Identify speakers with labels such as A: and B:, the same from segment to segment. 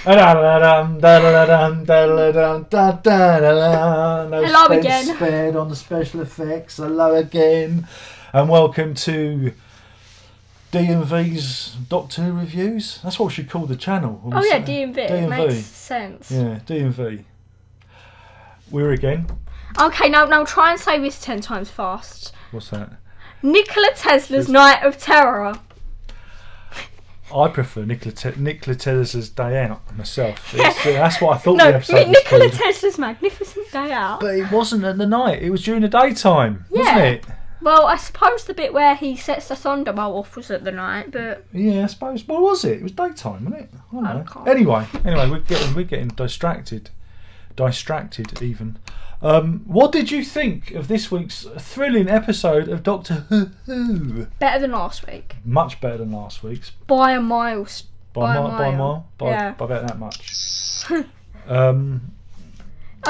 A: Hello again.
B: Spared on the special effects. Hello again, and welcome to D&V's Doctor Who reviews. That's what we should call the channel.
A: Oh yeah, D&V. It makes sense.
B: Yeah, D&V. We're again.
A: Okay, now try and say this 10 times fast.
B: What's that?
A: Nikola Tesla's Night of Terror.
B: I prefer Nikola Tesla's Day Out myself. That's what I thought the episode was
A: Nikola
B: called.
A: Tesla's Magnificent Day Out.
B: But it wasn't at the night. It was during the daytime, wasn't it?
A: Well, I suppose the bit where he sets the thunder bolt off was at the night, but
B: yeah, I suppose. What was it? It was daytime, wasn't it? I don't know.
A: can't.
B: Anyway, we're getting distracted even. What did you think of this week's thrilling episode of Doctor Who?
A: better than last week.
B: Much better than last week's.
A: By a mile.
B: By a mile.
A: Yeah.
B: By about that much.
A: I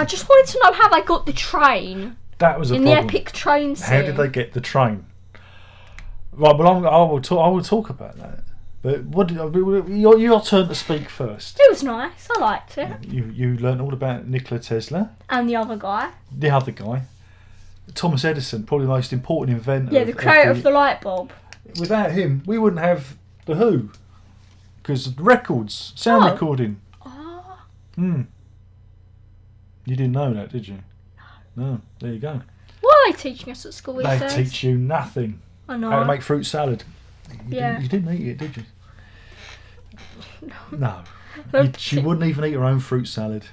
A: just wanted to know how they got the train
B: That was a
A: in
B: problem.
A: the epic train scene.
B: How did they get the train? Right, well, I will talk about that. But your turn to speak first.
A: It was nice. I liked it.
B: You learned all about Nikola Tesla,
A: And the other guy.
B: the other guy, Thomas Edison, probably the most important inventor.
A: Yeah, the creator of the light bulb.
B: Without him, we wouldn't have the Who, because records, sound recording.
A: Oh.
B: You didn't know that, did you? No. There you go.
A: What are they teaching us at school these
B: They
A: days?
B: teach you nothing.
A: I know.
B: How to make fruit salad.
A: Yeah.
B: You didn't eat it, did you? No.
A: No.
B: She wouldn't even eat her own fruit salad.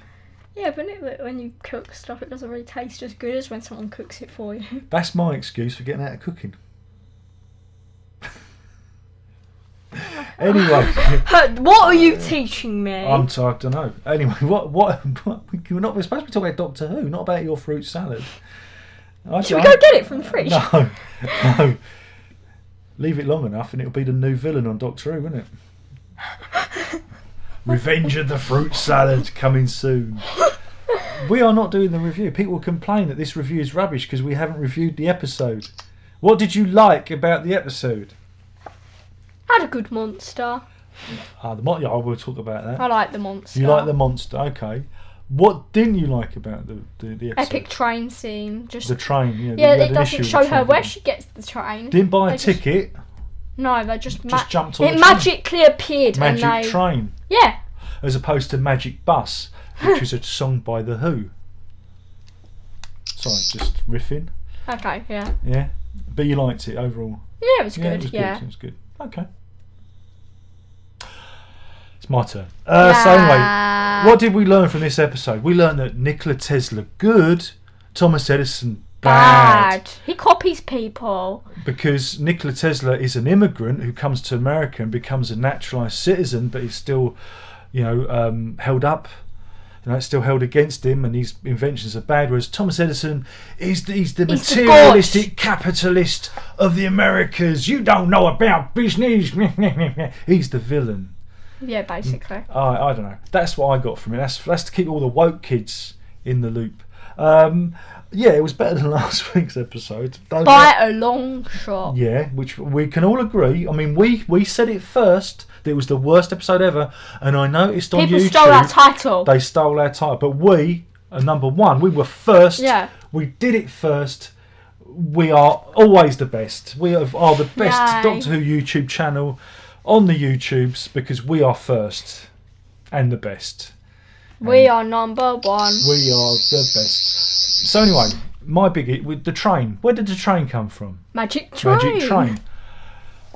A: Yeah, but when you cook stuff, it doesn't really taste as good as when someone cooks it for you.
B: That's my excuse for getting out of cooking. Anyway.
A: What are you teaching me?
B: I don't know. Anyway, what we're supposed to be talking about Doctor Who, not about your fruit salad.
A: Should we go get it from the fridge?
B: No. Leave it long enough and it'll be the new villain on Doctor Who, won't it? Revenge of the Fruit Salad coming soon. We are not doing the review. People complain that this review is rubbish because we haven't reviewed the episode. What did you like about the episode?
A: Had a good monster.
B: I will talk about that.
A: I like the monster.
B: You like the monster, okay. What didn't you like about the episode?
A: Epic train scene. Just
B: the train, yeah.
A: Yeah,
B: they
A: it
B: had an issue
A: doesn't
B: with
A: show
B: the
A: her
B: train,
A: where
B: didn't
A: she gets the train.
B: it? Didn't buy a
A: They just-
B: ticket.
A: No, they just
B: Jumped on the
A: it
B: train.
A: magically appeared
B: Magic
A: and they
B: Train,
A: Yeah.
B: as opposed to Magic Bus, which was a song by The Who. Sorry, just riffing.
A: Okay, yeah.
B: Yeah, but you liked it overall.
A: Yeah, it was
B: Yeah,
A: good.
B: it was
A: Yeah.
B: good. It was good. Okay. It's my turn. So anyway, what did we learn from this episode? We learned that Nikola Tesla good, Thomas Edison bad.
A: He copies people.
B: Because Nikola Tesla is an immigrant who comes to America and becomes a naturalised citizen, but he's still, held up. It's still held against him, and his inventions are bad. Whereas Thomas Edison he's the materialistic capitalist of the Americas. You don't know about business. He's the villain.
A: Yeah, basically.
B: I don't know. That's what I got from it. That's to keep all the woke kids in the loop. Yeah, it was better than last week's episode.
A: By a long shot.
B: Yeah, which we can all agree. I mean, we said it first that it was the worst episode ever, and I noticed on
A: People
B: YouTube
A: stole our title.
B: they stole our title. But we are number one. We were first.
A: Yeah.
B: We did it first. We are always the best. We are the best
A: Yay.
B: Doctor Who YouTube channel on the YouTubes because we are first and the best.
A: We are number one.
B: We are the best. So anyway, my biggie with the train. Where did the train come from?
A: Magic train.
B: Magic Train.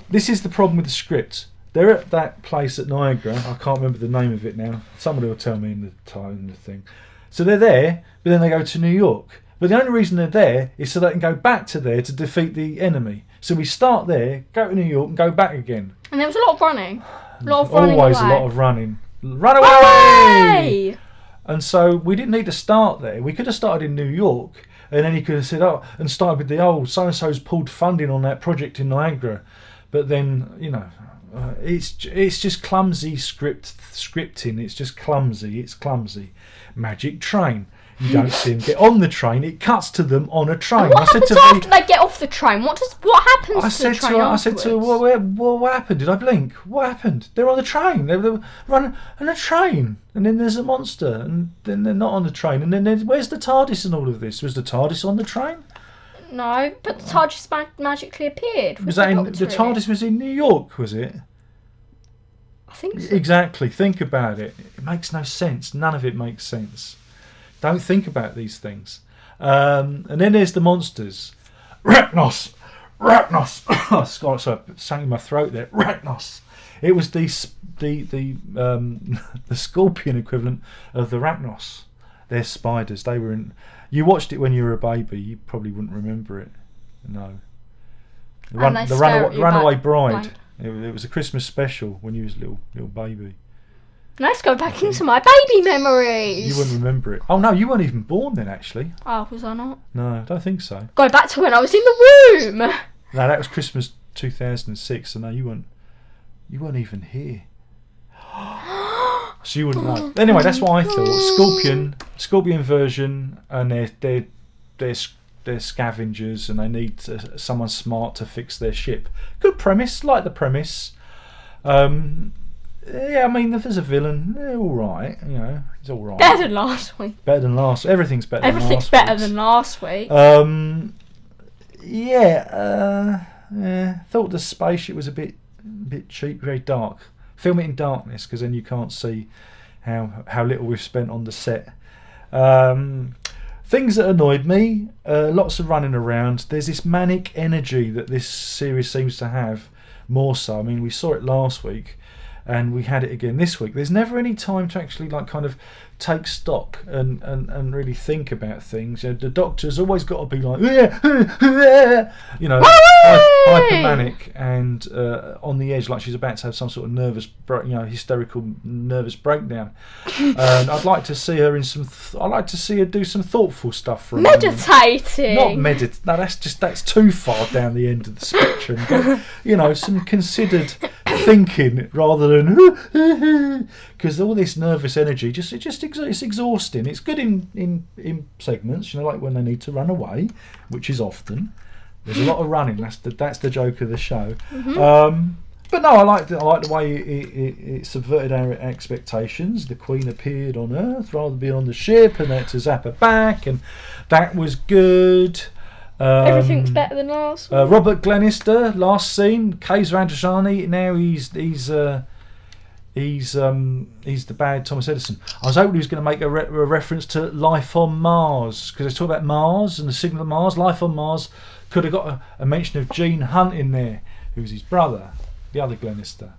B: This is the problem with the script. They're at that place at Niagara. I can't remember the name of it now. Somebody will tell me in the thing. So they're there, but then they go to New York. But the only reason they're there is so they can go back to there to defeat the enemy. So we start there, go to New York, and go back again.
A: And there was a lot of running.
B: Always
A: away.
B: a lot of running. Run away!
A: Hooray!
B: And so we didn't need to start there. We could have started in New York, and then he could have said, and started with the so-and-so's pulled funding on that project in Niagara. But then, it's just clumsy scripting. It's just clumsy. It's clumsy. Magic Train. You don't see them get on the train. It cuts to them on a train.
A: And what happens after they get off the train? What happens to the train
B: I said to her, well, what happened? Did I blink? What happened? They're on the train. They were running on a train. And then there's a monster. And then they're not on the train. And then where's the TARDIS in all of this? Was the TARDIS on the train?
A: No, but the TARDIS magically appeared.
B: Was that the TARDIS was in New York, was it?
A: I think so.
B: Exactly. Think about it. It makes no sense. None of it makes sense. Don't think about these things. And then there's the monsters. Rachnos. Oh, sorry, I sang in my throat there. Rachnos. It was the scorpion equivalent of the Rachnos. They're spiders. They were in. You watched it when you were a baby. You probably wouldn't remember it. No. The Runaway Bride. It was a Christmas special when you was a little baby.
A: Let's go back into my baby memories.
B: You wouldn't remember it. Oh no, you weren't even born then, actually.
A: Oh, was I not?
B: No, I don't think so.
A: Go back to when I was in the womb.
B: No, that was Christmas 2006. So no, you weren't even here. So you wouldn't know. Anyway, that's what I thought. Scorpion version, and they're scavengers, and they need someone smart to fix their ship. Good premise, like the premise. Yeah, I mean, if there's a villain, all right. You know, it's all right.
A: Better than last week.
B: Everything's better.
A: Everything's better than last week.
B: Yeah. Thought the spaceship was a bit cheap, very dark. Film it in darkness, because then you can't see how little we've spent on the set. Things that annoyed me, lots of running around. There's this manic energy that this series seems to have, more so. I mean, we saw it last week, and we had it again this week. There's never any time to actually kind of take stock and really think about things. You know, the Doctor's always got to be like, you know, hypermanic and on the edge, like she's about to have some sort of hysterical nervous breakdown. And I'd like to see her in I'd like to see her do some thoughtful stuff for a
A: meditating.
B: Not meditate. No, that's too far down the end of the spectrum. But, some considered thinking rather than because all this nervous energy it's exhausting. It's good in segments, like when they need to run away, which is often. There's a lot of running. That's the joke of the show. Mm-hmm. But no, I like the way it subverted our expectations. The Queen appeared on Earth rather than being on the ship, and had to zap her back, and that was good.
A: Everything's better than last week.
B: Robert Glenister, last scene. Kaiser Androzani, now he's the bad Thomas Edison. I was hoping he was going to make a reference to life on Mars, because they talk about Mars and the signal of Mars. Life on Mars could have got a mention of Gene Hunt in there, who was his brother, the other Glenister.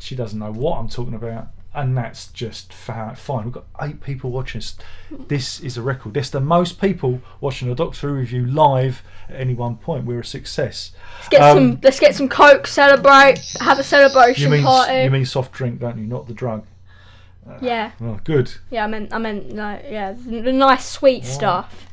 B: She doesn't know what I'm talking about, and that's just fine. We've got 8 people watching us. This is a record. That's the most people watching a Doctor Who review live at any one point. We're a success.
A: Let's get some Coke, celebrate, have a celebration party.
B: You mean soft drink, don't you? Not the drug.
A: Yeah.
B: Oh, good.
A: Yeah, I meant the nice sweet stuff.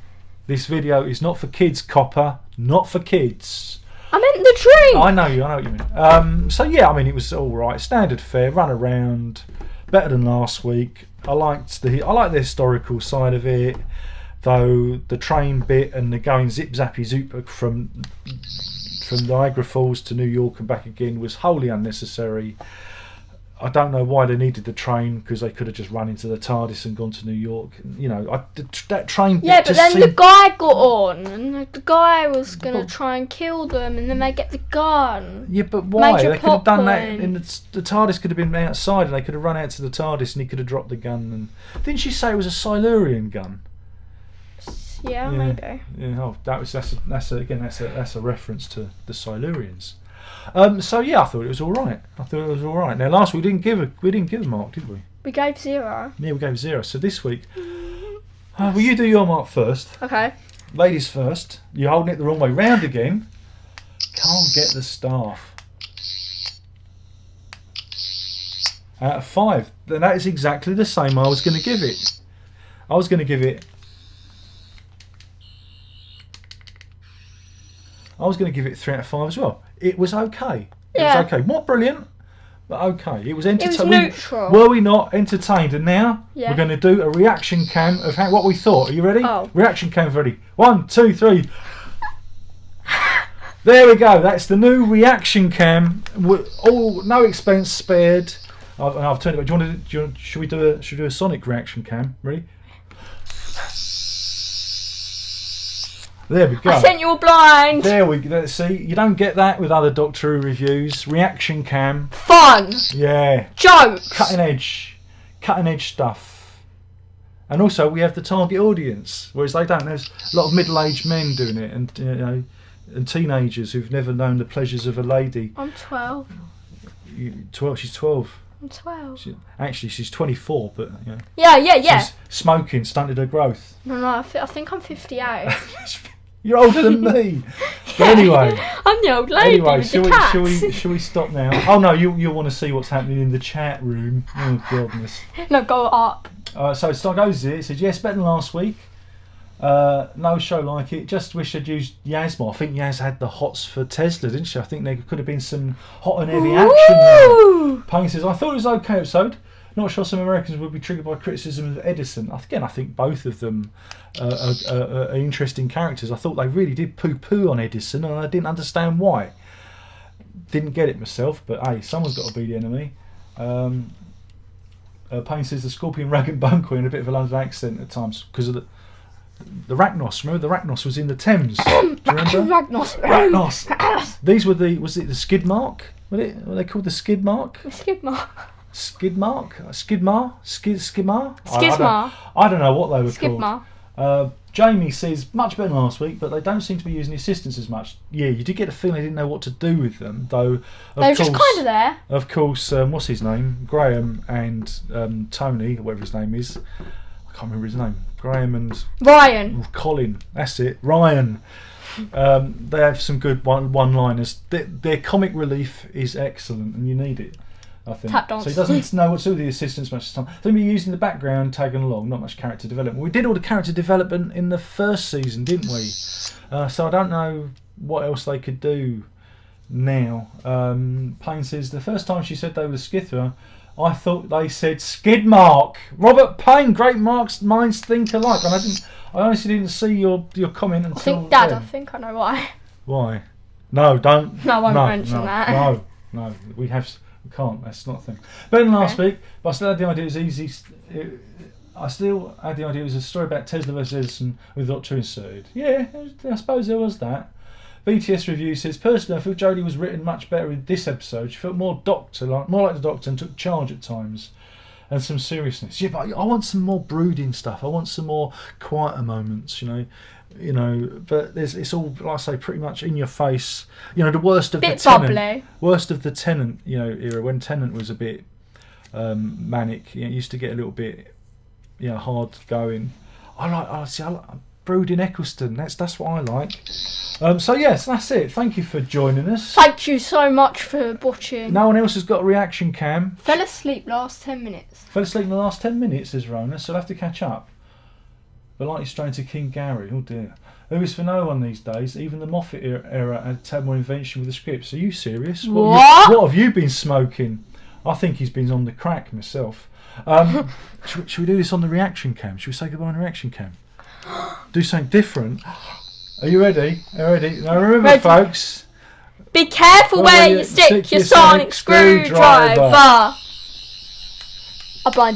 B: This video is not for kids, Copper. Not for kids.
A: I meant the drink.
B: I know what you mean. So yeah, I mean, it was all right. Standard fare, run around, better than last week. I like the historical side of it, though the train bit and the going zip zappy zoop from Niagara Falls to New York and back again was wholly unnecessary. I don't know why they needed the train, because they could have just run into the TARDIS and gone to New York. That train bit.
A: Yeah, but then the guy got on, and the guy was going to try and kill them, and then they get the gun.
B: Yeah, but why? They could have done that. The TARDIS could have been outside, and they could have run out to the TARDIS, and he could have dropped the gun. And didn't she say it was a Silurian gun?
A: Yeah, maybe.
B: Yeah, that's a reference to the Silurians. So yeah, I thought it was all right. Now last week we didn't give a mark, did we?
A: We gave 0.
B: Yeah, we gave 0. So this week, will you do your mark first?
A: Okay.
B: Ladies first. You're holding it the wrong way round again. Can't get the staff. Out of 5. Then that is exactly the same I was going to give it. I was going to give it 3 out of 5 as well. It was okay. It was okay. Not brilliant, But okay, it was
A: It was
B: entertaining.
A: neutral.
B: Were we not entertained? And now
A: Yeah.
B: we're going to do a reaction cam of what we thought. Are you ready?
A: Oh.
B: Reaction cam ready. 1, 2, 3. There we go. That's the new reaction cam. No expense spared. I've turned it. Should we do a Sonic reaction cam? Ready? There we go.
A: I sent you a blind.
B: There we go. See, you don't get that with other Doctor Who reviews. Reaction cam.
A: Fun.
B: Yeah.
A: Jokes.
B: Cutting edge stuff. And also we have the target audience, whereas they don't. There's a lot of middle-aged men doing it, and and teenagers who've never known the pleasures of a lady.
A: I'm 12.
B: 12. She's 12.
A: I'm 12.
B: Actually, she's 24, but
A: Yeah.
B: she's smoking stunted her growth.
A: No, I think I'm 58.
B: You're older than me. But anyway.
A: I'm the old lady
B: Anyway,
A: with the cats.
B: shall we stop now? Oh no, you'll want to see what's happening in the chat room. Oh goodness.
A: No, go up.
B: So it goes here. It says yes, better than last week. No show like it. Just wish I'd used Yaz more. I think Yaz had the hots for Tesla, didn't she? I think there could have been some hot and heavy action there. Payne says, I thought it was an okay episode. Not sure some Americans would be triggered by criticism of Edison. Again, I think both of them are interesting characters. I thought they really did poo-poo on Edison, and I didn't understand why. Didn't get it myself, but hey, someone's got to be the enemy. Payne says the Scorpion, Rag and Bone Queen, a bit of a London accent at times because of the Ragnos. Remember the Ragnos was in the Thames. Do you remember? Ragnos. These were was it the skid mark? Were they called the skid mark?
A: The skid mark.
B: Skidmar? Skidmar?
A: Skidmar.
B: I don't know what they were
A: Skidmar.
B: called. Jamie says much better than last week, but they don't seem to be using the assistants as much. Yeah, you did get the feeling they didn't know what to do with them, though.
A: They were just kind of there.
B: Of course, what's his name? Graham and Tony, or whatever his name is. I can't remember his name. Graham and
A: Ryan.
B: Colin. That's it. Ryan. They have some good one-liners. Their comic relief is excellent, and you need it. I think.
A: Tap dance.
B: So he doesn't know what to do with the assistants much time. So he'll be using the background, tagging along, not much character development. We did all the character development in the first season, didn't we? So I don't know what else they could do now. Payne says, the first time she said they were Skithra, I thought they said Skidmark. Robert Payne, great minds think alike. And I honestly didn't see your comment until
A: Dad,
B: then.
A: I think I know why.
B: Why? No, don't.
A: No, I won't mention that.
B: No, we can't. That's not a thing. Better than last week, but I still had the idea it was easy. I still had the idea it was a story about Tesla versus Edison with Doctor inserted. Yeah, I suppose there was that. BTS review says, personally, I feel Jodie was written much better in this episode. She felt more like the Doctor, and took charge at times, and some seriousness. Yeah, but I want some more brooding stuff. I want some more quieter moments. You know. But it's all, like I say, pretty much in your face. You know, the worst of the Tennant, era, when Tennant was a bit manic. It used to get a little bit, hard going. I like brooding Eccleston. That's what I like. So yes, that's it. Thank you for joining us.
A: Thank you so much for watching.
B: No one else has got a reaction cam.
A: Fell asleep last 10 minutes.
B: Fell asleep in the last 10 minutes, says Rona, so I'll have to catch up. But like he's straying to King Gary. Oh dear. Who is for no one these days? Even the Moffat era had more invention with the scripts. Are you serious?
A: What?
B: What have you been smoking? I think he's been on the crack myself. Should we do this on the reaction cam? Should we say goodbye on the reaction cam? Do something different. Are you ready? Now remember, folks.
A: Be careful where you stick your sonic screwdriver. A blind.